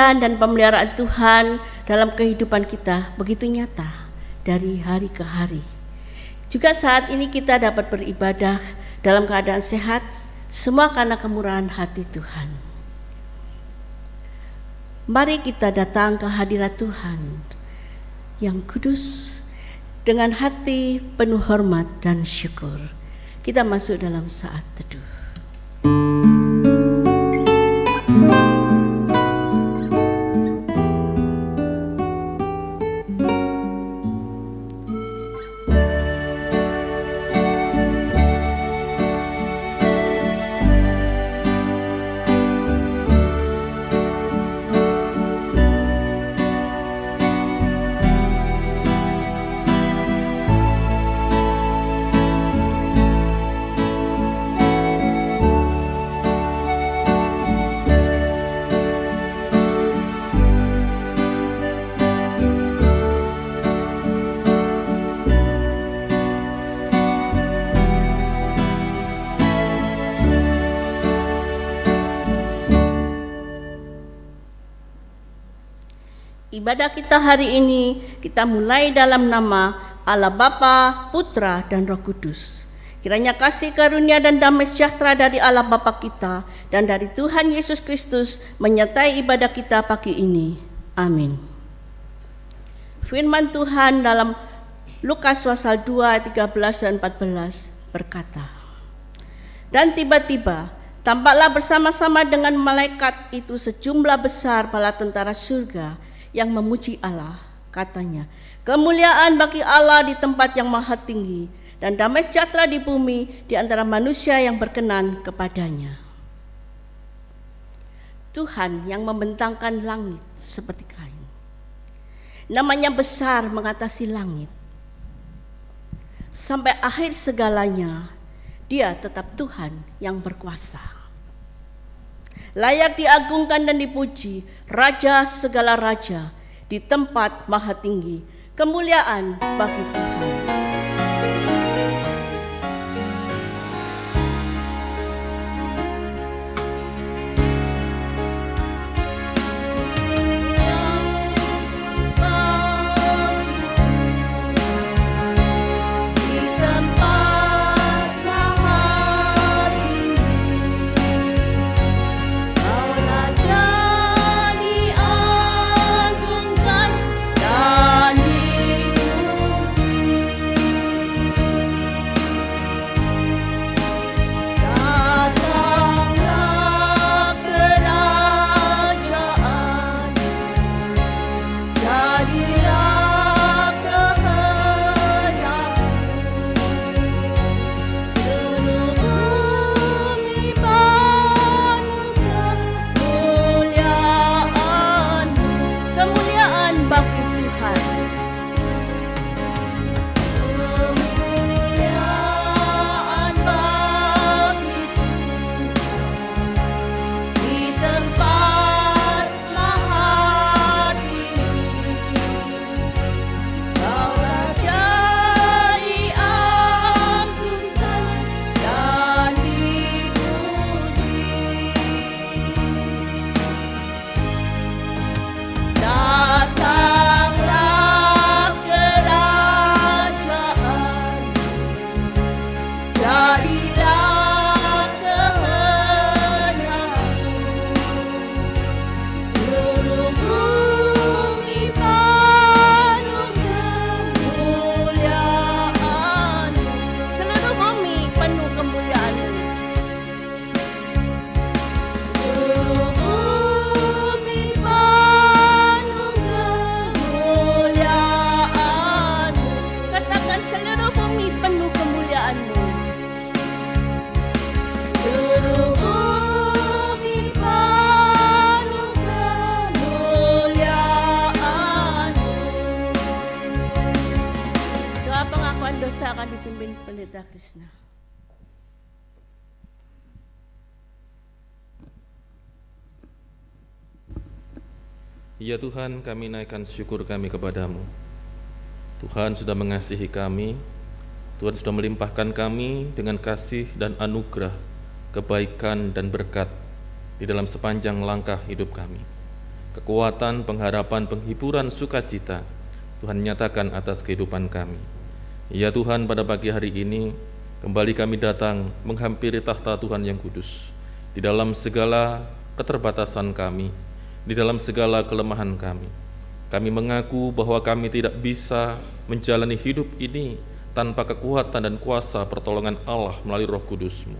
dan pemeliharaan Tuhan dalam kehidupan kita begitu nyata dari hari ke hari. Juga saat ini kita dapat beribadah dalam keadaan sehat, semua karena kemurahan hati Tuhan. Mari kita datang ke hadirat Tuhan yang kudus dengan hati penuh hormat dan syukur. Kita masuk dalam saat teduh. Ibadah kita hari ini kita mulai dalam nama Allah Bapa, Putra, dan Roh Kudus. Kiranya kasih karunia dan damai sejahtera dari Allah Bapa kita dan dari Tuhan Yesus Kristus menyertai ibadah kita pagi ini. Amin. Firman Tuhan dalam Lukas pasal 2 ayat 13 dan 14 berkata, "Dan tiba-tiba tampaklah bersama-sama dengan malaikat itu sejumlah besar bala tentara surga yang memuji Allah, katanya, kemuliaan bagi Allah di tempat yang maha tinggi dan damai sejahtera di bumi di antara manusia yang berkenan kepadanya." Tuhan yang membentangkan langit seperti kain, namanya besar mengatasi langit. Sampai akhir segalanya, Dia tetap Tuhan yang berkuasa. Layak diagungkan dan dipuji, Raja segala raja di tempat maha tinggi. Kemuliaan bagi Tuhan. Krishna. Ya Tuhan, kami naikkan syukur kami kepadamu. Tuhan sudah mengasihi kami, Tuhan sudah melimpahkan kami dengan kasih dan anugerah, kebaikan dan berkat di dalam sepanjang langkah hidup kami. kekuatan, pengharapan, penghiburan, sukacita Tuhan nyatakan atas kehidupan kami. Ya Tuhan, pada pagi hari ini kembali kami datang menghampiri tahta Tuhan yang kudus. Di dalam segala keterbatasan kami, di dalam segala kelemahan kami mengaku bahwa kami tidak bisa menjalani hidup ini tanpa kekuatan dan kuasa pertolongan Allah melalui Roh Kudus-Mu.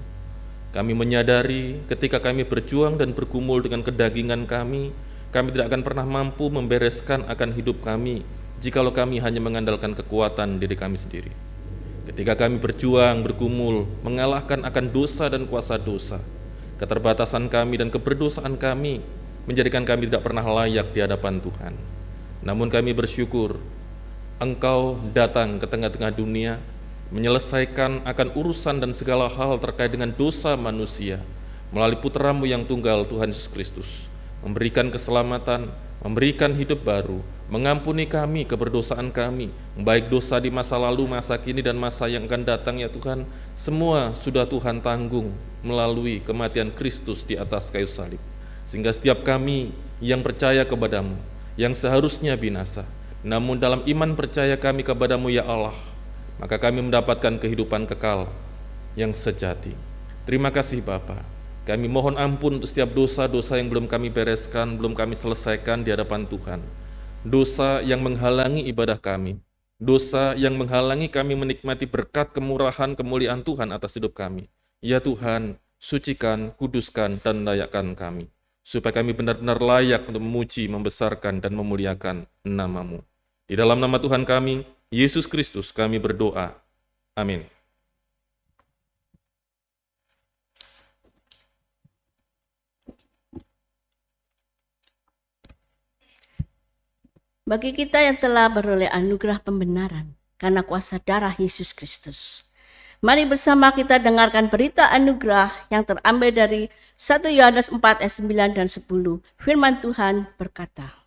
Kami menyadari ketika kami berjuang dan bergumul dengan kedagingan kami tidak akan pernah mampu membereskan akan hidup kami jikalau kami hanya mengandalkan kekuatan diri kami sendiri. Ketika kami berjuang, bergumul, mengalahkan akan dosa dan kuasa dosa, keterbatasan kami dan keberdosaan kami menjadikan kami tidak pernah layak di hadapan Tuhan. Namun kami bersyukur Engkau datang ke tengah-tengah dunia, menyelesaikan akan urusan dan segala hal terkait dengan dosa manusia melalui Putra-Mu yang tunggal, Tuhan Yesus Kristus, memberikan keselamatan, memberikan hidup baru, mengampuni kami keberdosaan kami, baik dosa di masa lalu, masa kini, dan masa yang akan datang. Ya Tuhan, semua sudah Tuhan tanggung melalui kematian Kristus di atas kayu salib, sehingga setiap kami yang percaya kepada-Mu, yang seharusnya binasa, namun dalam iman percaya kami kepada-Mu ya Allah, maka kami mendapatkan kehidupan kekal yang sejati. Terima kasih Bapa. Kami mohon ampun untuk setiap dosa-dosa yang belum kami bereskan, belum kami selesaikan di hadapan Tuhan. Dosa yang menghalangi ibadah kami, dosa yang menghalangi kami menikmati berkat kemurahan, kemuliaan Tuhan atas hidup kami. Ya Tuhan, sucikan, kuduskan, dan layakkan kami, supaya kami benar-benar layak untuk memuji, membesarkan, dan memuliakan nama-Mu. Di dalam nama Tuhan kami, Yesus Kristus, kami berdoa. Amin. Bagi kita yang telah beroleh anugerah pembenaran karena kuasa darah Yesus Kristus, mari bersama kita dengarkan berita anugerah yang terambil dari 1 Yohanes 4 ayat 9 dan 10. Firman Tuhan berkata,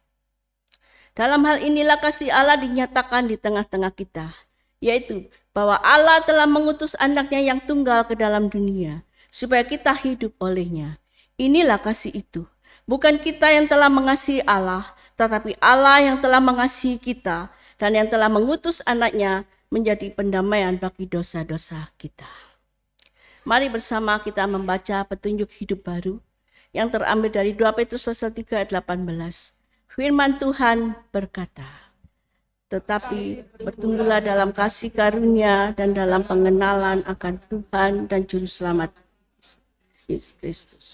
dalam hal inilah kasih Allah dinyatakan di tengah-tengah kita, yaitu bahwa Allah telah mengutus anaknya yang tunggal ke dalam dunia, supaya kita hidup olehnya. Inilah kasih itu, bukan kita yang telah mengasihi Allah, tetapi Allah yang telah mengasihi kita dan yang telah mengutus anaknya menjadi pendamaian bagi dosa-dosa kita. Mari bersama kita membaca petunjuk hidup baru yang terambil dari 2 Petrus pasal 3 ayat 18. Firman Tuhan berkata, tetapi bertumbuhlah dalam kasih karunia dan dalam pengenalan akan Tuhan dan Juru Selamat Yesus Kristus.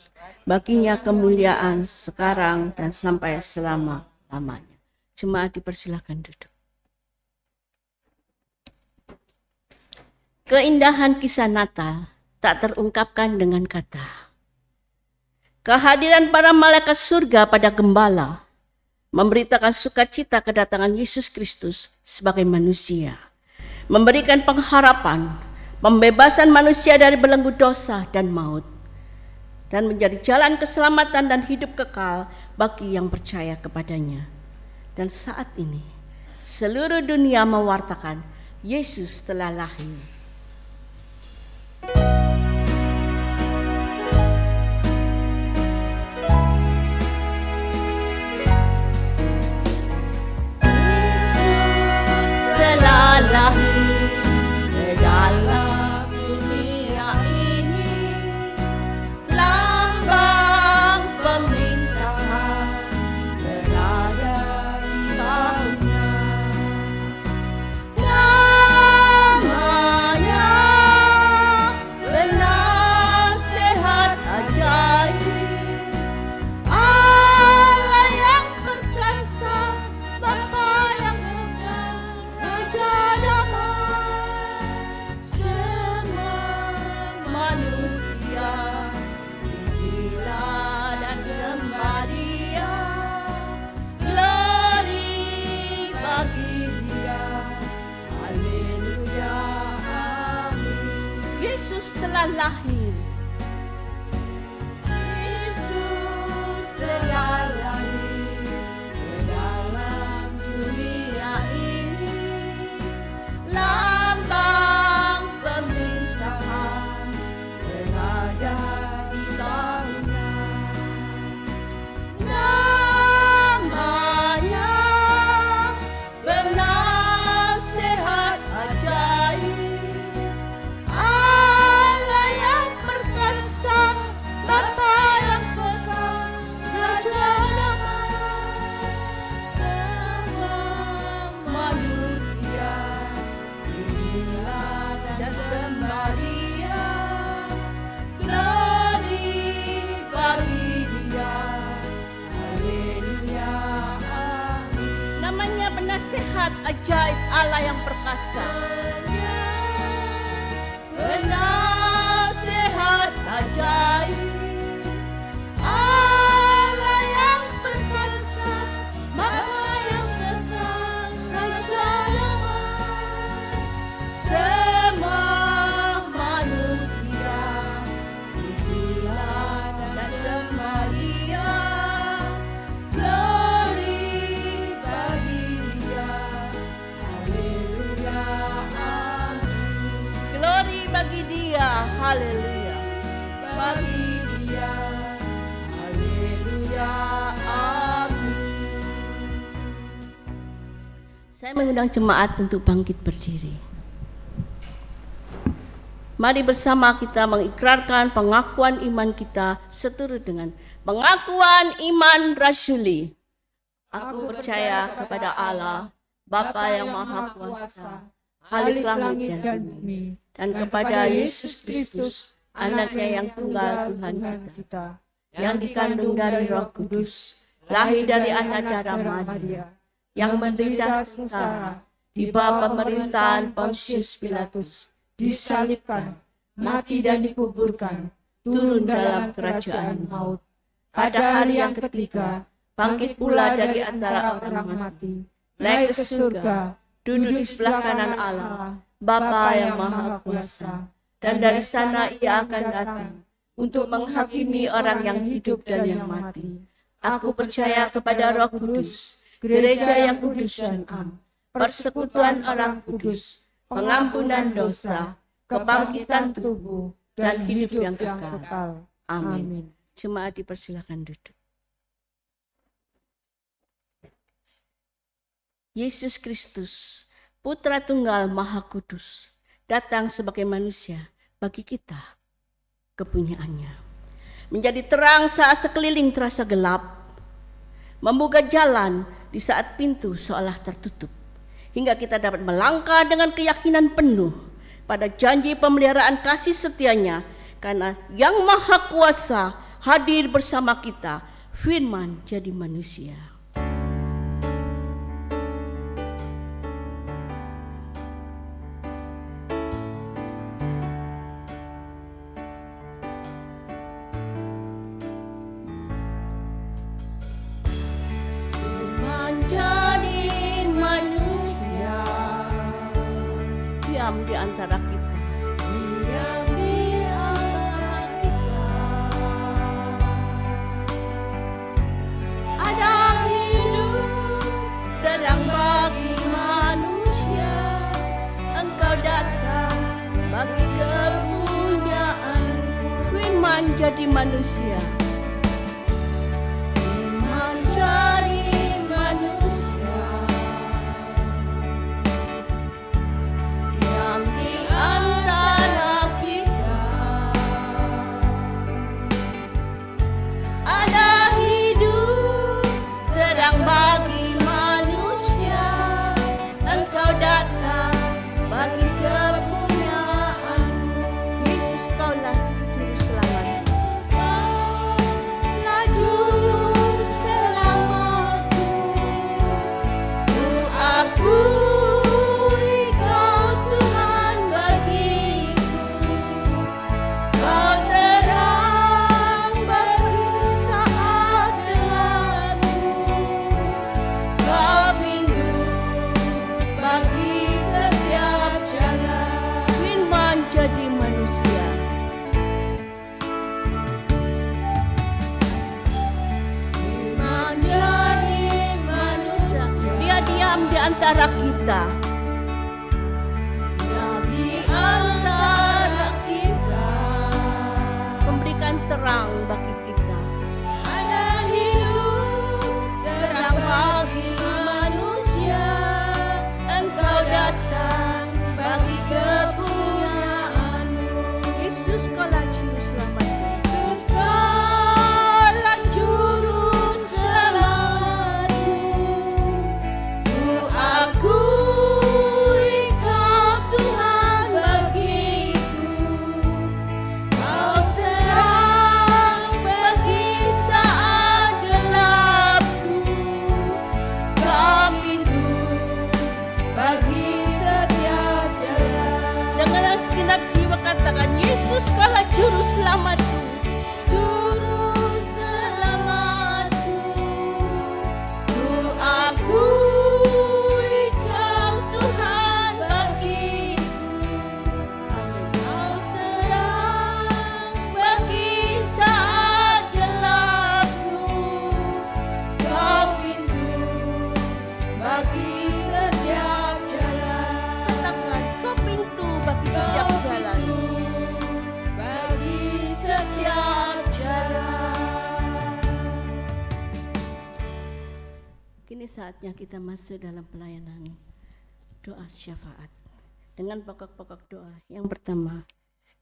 Baginya kemuliaan sekarang dan sampai selama-lamanya. Jemaat dipersilakan duduk. Keindahan kisah Natal tak terungkapkan dengan kata. Kehadiran para malaikat surga pada gembala memberitakan sukacita kedatangan Yesus Kristus sebagai manusia, memberikan pengharapan, pembebasan manusia dari belenggu dosa dan maut, dan menjadi jalan keselamatan dan hidup kekal bagi yang percaya kepadanya. Dan saat ini, seluruh dunia mewartakan Yesus telah lahir. Lahir ke dalam dunia ini, lambang pemerintahan berada di bawahnya. Namanya penasehat ajaib, Allah yang perkasa, Bapa yang kekal, Raja telah lahir. Yesus telah lahir ke dalam dunia ini, lambang pemerintahan berada di bawahnya. penasehat ajaib Allah yang perkasa. Penasehat ajaib Allah yang perkasa, Bapa yang kekal, Raja damai. Semua manusia pujilah dan sembah Dia. Glory bagi Dia. Haleluya. Amin. Glory bagi Dia. Haleluya. Bagi Dia. Haleluya. Amin. Saya mengundang jemaat untuk bangkit berdiri. Mari bersama kita mengikrarkan pengakuan iman kita seturut dengan pengakuan iman rasuli. Aku percaya kepada Allah, Bapa yang Maha Kuasa, Khalik langit dan bumi, dan kepada Yesus Kristus, Anaknya yang tunggal Tuhan kita, yang dikandung dari Roh Kudus, lahir dari anak darah Maria, yang menderita sengsara di bawah pemerintahan Pontius Pilatus, disalibkan, mati dan dikuburkan, turun dalam kerajaan maut. Pada hari yang ketiga, bangkit pula dari antara orang mati, naik ke surga, duduk di sebelah kanan Allah, Bapa yang Maha Kuasa, dan dari sana Ia akan datang untuk menghakimi orang yang hidup dan yang mati. Aku percaya kepada Roh Kudus, gereja yang kudus dan am, persekutuan orang kudus, pengampunan dosa, kebangkitan tubuh, dan hidup yang kekal. Amin. Jemaat dipersilakan duduk. Yesus Kristus, Putra Tunggal Maha Kudus, datang sebagai manusia bagi kita, kepunyaannya. Menjadi terang saat sekeliling terasa gelap, membuka jalan di saat pintu seolah tertutup, hingga kita dapat melangkah dengan keyakinan penuh pada janji pemeliharaan kasih setianya, karena Yang Maha Kuasa hadir bersama kita, Firman jadi manusia. Firman jadi manusia, diam di antara kita. Terang bagi manusia, Engkau datang bagi kepunyaan. Firman jadi manusia, Firman jadi manusia, diam di antara kita. Ada hidup terang bagi Engkau datang bagi kepunyaan. Yesus, Kaulah Juru Selamat. Kaulah Juru Selamatku. Ku akui Kau Tuhan bagiku. Kau terang bagi saat gelapku. Kau pintu bagi setiap jalan. Firman jadi manusia. Firman jadi manusia. Dia diam di antara kita. Dia di antara kita, memberikan terang bagi kita. Ada hidup terang bagi manusia. Engkau datang bagi kepunyaanmu. Yesus, Kaulah Juru Selamat. Yesus, Kaulah Juru Selamatku. Ku akui Kau Tuhan bagiku. Kau terang segenap jiwa katakan, Yesus kaulah juru selamatku. Juru selamatku, ku akui Kau Tuhan bagiku. Kau terang bagi saat gelapku, Kau pintu bagi setiap jalan. Katakan, kau pintu bagi setiap jalan. Bagi setiap jalan. Kini saatnya kita masuk dalam pelayanan doa syafaat. Dengan pokok-pokok doa. Yang pertama,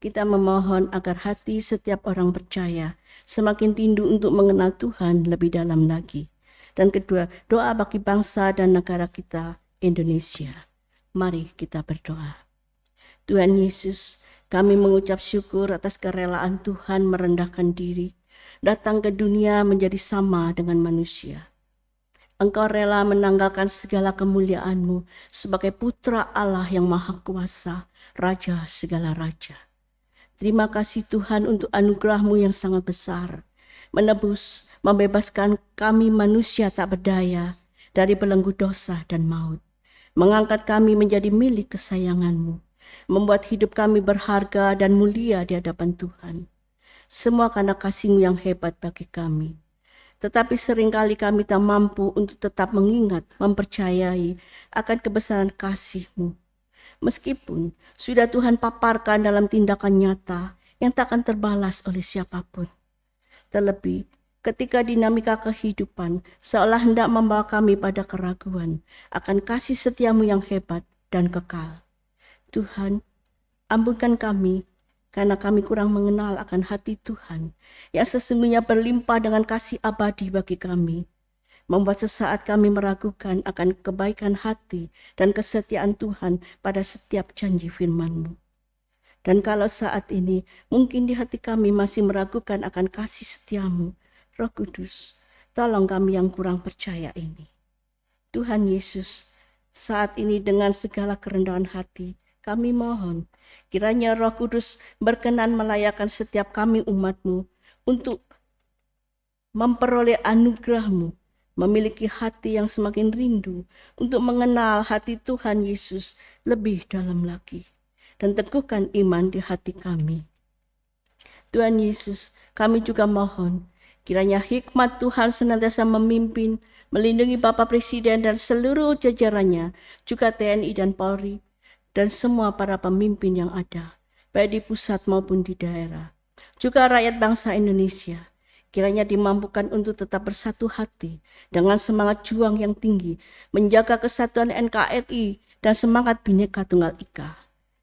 kita memohon agar hati setiap orang percaya semakin rindu untuk mengenal Tuhan lebih dalam lagi. Dan kedua, doa bagi bangsa dan negara kita, Indonesia. Mari kita berdoa. Tuhan Yesus, kami mengucap syukur atas kerelaan Tuhan merendahkan diri, datang ke dunia menjadi sama dengan manusia. Engkau rela menanggalkan segala kemuliaan-Mu sebagai putra Allah yang maha kuasa, Raja segala raja. Terima kasih Tuhan untuk anugerah-Mu yang sangat besar, menebus, membebaskan kami manusia tak berdaya dari belenggu dosa dan maut, mengangkat kami menjadi milik kesayangan-Mu, membuat hidup kami berharga dan mulia di hadapan Tuhan. Semua karena kasih-Mu yang hebat bagi kami. Tetapi seringkali kami tak mampu untuk tetap mengingat, mempercayai akan kebesaran kasih-Mu. Meskipun sudah Tuhan paparkan dalam tindakan nyata yang tak akan terbalas oleh siapapun. Terlebih ketika dinamika kehidupan seolah hendak membawa kami pada keraguan akan kasih setia-Mu yang hebat dan kekal. Tuhan, ampunkan kami karena kami kurang mengenal akan hati Tuhan yang sesungguhnya berlimpah dengan kasih abadi bagi kami, membuat sesaat kami meragukan akan kebaikan hati dan kesetiaan Tuhan pada setiap janji firman-Mu. Dan kalau saat ini mungkin di hati kami masih meragukan akan kasih setia-Mu, Roh Kudus, tolong kami yang kurang percaya ini. Tuhan Yesus, saat ini dengan segala kerendahan hati, kami mohon, kiranya Roh Kudus berkenan melayakkan setiap kami umat-Mu untuk memperoleh anugerah-Mu, memiliki hati yang semakin rindu untuk mengenal hati Tuhan Yesus lebih dalam lagi, dan teguhkan iman di hati kami. Tuhan Yesus, kami juga mohon, kiranya hikmat Tuhan senantiasa memimpin, melindungi Bapak Presiden dan seluruh jajarannya, juga TNI dan Polri, dan semua para pemimpin yang ada, baik di pusat maupun di daerah. Juga rakyat bangsa Indonesia, kiranya dimampukan untuk tetap bersatu hati dengan semangat juang yang tinggi, menjaga kesatuan NKRI dan semangat Bhinneka Tunggal Ika.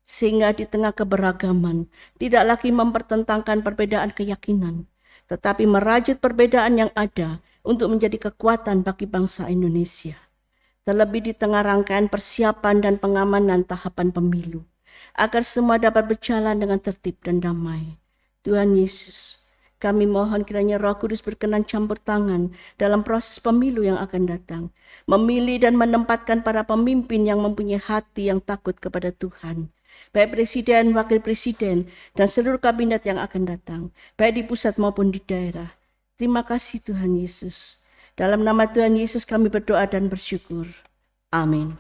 Sehingga di tengah keberagaman, tidak lagi mempertentangkan perbedaan keyakinan, tetapi merajut perbedaan yang ada untuk menjadi kekuatan bagi bangsa Indonesia. Terlebih di tengah rangkaian persiapan dan pengamanan tahapan pemilu, agar semua dapat berjalan dengan tertib dan damai. Tuhan Yesus, kami mohon kiranya Roh Kudus berkenan campur tangan dalam proses pemilu yang akan datang, memilih dan menempatkan para pemimpin yang mempunyai hati yang takut kepada Tuhan, baik Presiden, Wakil Presiden, dan seluruh kabinet yang akan datang, baik di pusat maupun di daerah. Terima kasih Tuhan Yesus. Dalam nama Tuhan Yesus kami berdoa dan bersyukur. Amin.